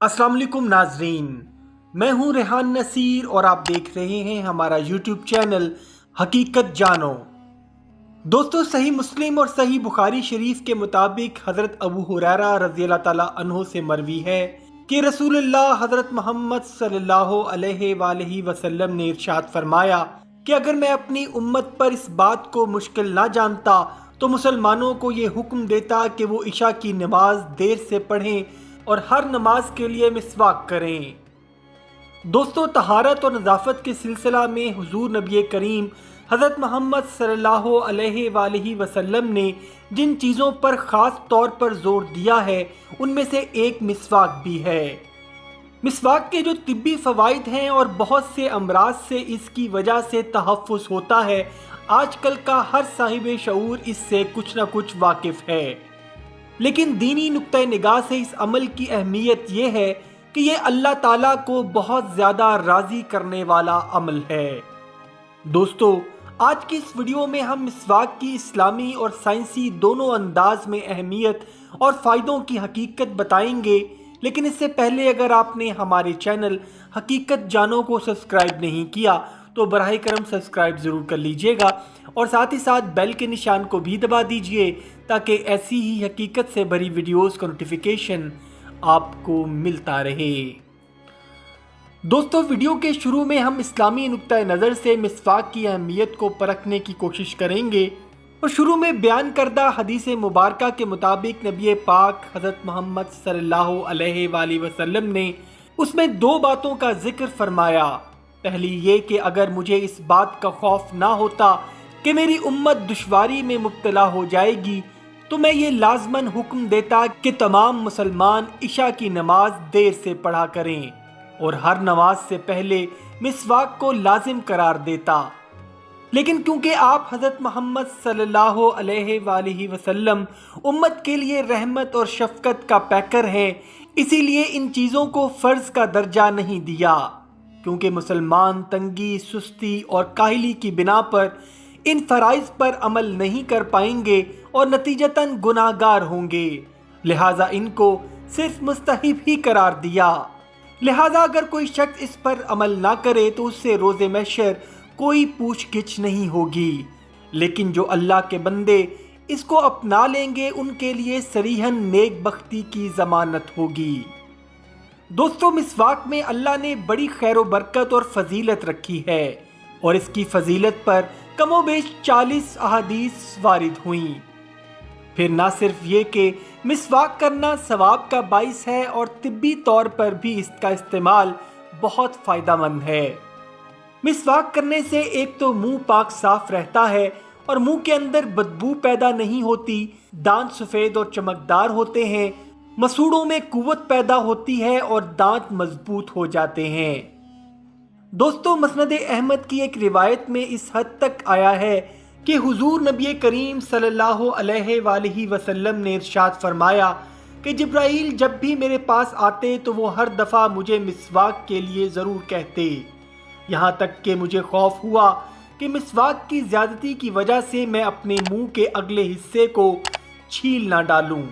अस्सलाम वालेकुम नाजरीन, मैं हूं रेहान नसीर और आप देख रहे हैं हमारा यूट्यूब चैनल हकीकत जानो। दोस्तों, सही मुस्लिम और सही बुखारी शरीफ के मुताबिक हज़रत अबू हुरैरा रज़ियल्लाहु ताला अन्हु से मरवी है कि रसूलुल्लाह हज़रत मोहम्मद सल्लल्लाहु अलैहि वसल्लम ने इरशाद फरमाया कि अगर मैं अपनी उम्मत पर इस बात को मुश्किल ना जानता तो मुसलमानों को ये हुक्म देता कि वो इशा की नमाज देर से पढ़ें और हर नमाज के लिए मिसवाक करें। दोस्तों, तहारत और नज़ाफ़त के सिलसिला में हुजूर नबी करीम हज़रत मोहम्मद सल्लल्लाहु अलैहि वसल्लम ने जिन चीज़ों पर ख़ास तौर पर ज़ोर दिया है उनमें से एक मिसवाक भी है। मिसवाक के जो तिब्बी फ़वाइद हैं और बहुत से अमराज से इसकी वजह से तहफ़्फ़ुज़ होता है, आजकल का हर साहिब शऊर इससे कुछ ना कुछ वाकिफ़ है। लेकिन दीनी नुक्ता निगाह से इस अमल की अहमियत ये है कि ये अल्लाह ताला को बहुत ज़्यादा राज़ी करने वाला अमल है। दोस्तों, आज की इस वीडियो में हम मिसवाक की इस्लामी और साइंसी दोनों अंदाज में अहमियत और फ़ायदों की हकीकत बताएंगे। लेकिन इससे पहले अगर आपने हमारे चैनल हकीकत जानो को सब्सक्राइब नहीं किया तो बराह करम सब्सक्राइब ज़रूर कर लीजिएगा और साथ ही साथ बेल के निशान को भी दबा दीजिए ताकि ऐसी ही हकीकत से भरी वीडियोस का नोटिफिकेशन आपको मिलता रहे। दोस्तों, वीडियो के शुरू में हम इस्लामी नुक्ता नज़र से मिसवाक की अहमियत को परखने की कोशिश करेंगे और शुरू में बयान करदा हदीस मुबारका के मुताबिक नबी पाक हज़रत मोहम्मद सल्लल्लाहु अलैहि वसल्लम ने उसमें दो बातों का जिक्र फरमाया। पहली ये कि अगर मुझे इस बात का खौफ ना होता कि मेरी उम्मत दुश्वारी में मुब्तला हो जाएगी तो मैं ये लाजमन हुक्म देता कि तमाम मुसलमान इशा की नमाज देर से पढ़ा करें और हर नमाज से पहले मिसवाक को लाजिम करार देता। लेकिन क्योंकि आप हज़रत मोहम्मद सल्लल्लाहु अलैहि वसल्लम उम्मत के लिए रहमत और शफ़क़त का पैकर हैं, इसीलिए इन चीज़ों को फ़र्ज़ का दर्जा नहीं दिया, क्योंकि मुसलमान तंगी, सुस्ती और काहली की बिना पर इन फ़राइज़ पर अमल नहीं कर पाएंगे और नतीजतन गुनाहगार होंगे। लिहाजा इनको सिर्फ मुस्तहिब ही करार दिया। लिहाजा अगर कोई शख्स इस पर अमल ना करे तो उससे रोज़े महशर कोई पूछ गिछ नहीं होगी। लेकिन जो अल्लाह के बंदे इसको अपना लेंगे उनके लिए सरीहन नेक बख्ती की ज़मानत होगी। दोस्तों, मिसवाक में अल्लाह ने बड़ी खैर बरकत और फजीलत रखी है और इसकी फजीलत पर कमोबेश 40 अहादीस वारिद हुई। फिर ना सिर्फ ये कि मिसवाक करना सवाब का बाइस है और तिब्बी तौर पर भी इसका इस्तेमाल बहुत फ़ायदेमंद है। मिसवाक करने से एक तो मुंह पाक साफ रहता है और मुंह के अंदर बदबू पैदा नहीं होती, दांत सफ़ेद और चमकदार होते हैं, मसूड़ों में कुव्वत पैदा होती है और दांत मजबूत हो जाते हैं। दोस्तों, मसनद अहमद की एक रिवायत में इस हद तक आया है कि हुजूर नबी करीम सल्लल्लाहु अलैहि वसल्लम ने इरशाद फरमाया कि जिब्राईल जब भी मेरे पास आते तो वो हर दफ़ा मुझे मिसवाक के लिए ज़रूर कहते, यहाँ तक कि मुझे खौफ हुआ कि मिसवाक की ज़्यादती की वजह से मैं अपने मुंह के अगले हिस्से को छील ना डालूं।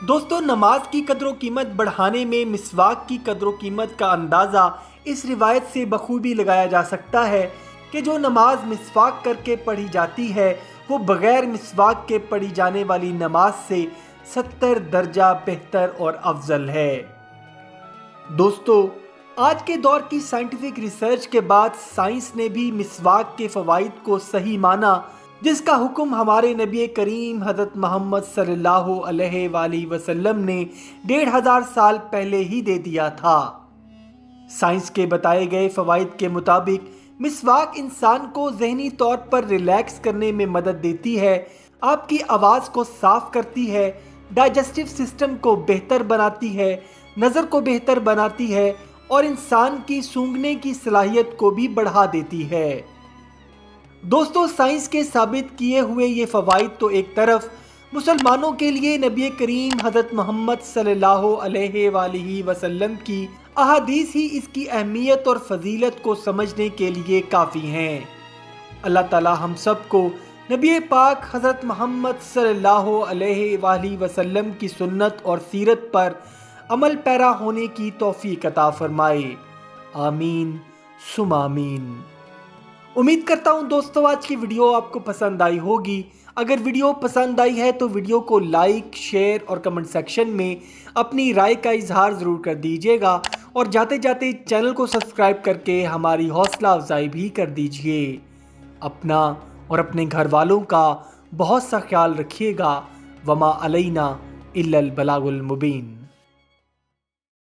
दोस्तों, नमाज की कदर कीमत बढ़ाने में मिसवाक की कदर कीमत का अंदाज़ा इस रिवायत से बखूबी लगाया जा सकता है कि जो नमाज मिसवाक करके पढ़ी जाती है वो बग़ैर मिसवाक के पढ़ी जाने वाली नमाज से 70 दर्जा बेहतर और अफजल है। दोस्तों, आज के दौर की साइंटिफिक रिसर्च के बाद साइंस ने भी मिसवाक के फ़वाइद को सही माना, जिसका हुक्म हमारे नबी करीम हज़रत मोहम्मद सल्लल्लाहु अलैहि वसल्लम ने 1500 साल पहले ही दे दिया था। साइंस के बताए गए फ़वाइद के मुताबिक मिसवाक इंसान को ज़हनी तौर पर रिलैक्स करने में मदद देती है, आपकी आवाज़ को साफ़ करती है, डाइजेस्टिव सिस्टम को बेहतर बनाती है, नज़र को बेहतर बनाती है और इंसान की सूंघने की सलाहियत को भी बढ़ा देती है। दोस्तों, साइंस के साबित किए हुए ये फ़वाइद तो एक तरफ, मुसलमानों के लिए नबी करीम हज़रत मोहम्मद सल्लल्लाहु अलैहि वसल्लम की अहादीस ही इसकी अहमियत और फजीलत को समझने के लिए काफ़ी हैं। अल्लाह ताला हम सब को नबी पाक हज़रत मोहम्मद सल्लल्लाहु अलैहि वसल्लम की सुन्नत और सीरत पर عمل پیرا ہونے کی توفیق عطا فرمائے، آمین ثم آمین۔ امید کرتا ہوں دوستو آج کی ویڈیو آپ کو پسند آئی ہوگی۔ اگر ویڈیو پسند آئی ہے تو ویڈیو کو لائک، شیئر اور کمنٹ سیکشن میں اپنی رائے کا اظہار ضرور کر دیجیے گا، اور جاتے جاتے چینل کو سبسکرائب کر کے ہماری حوصلہ افزائی بھی کر دیجیے۔ اپنا اور اپنے گھر والوں کا بہت سا خیال رکھیے گا۔ وما علینا الا البلاغ المبین۔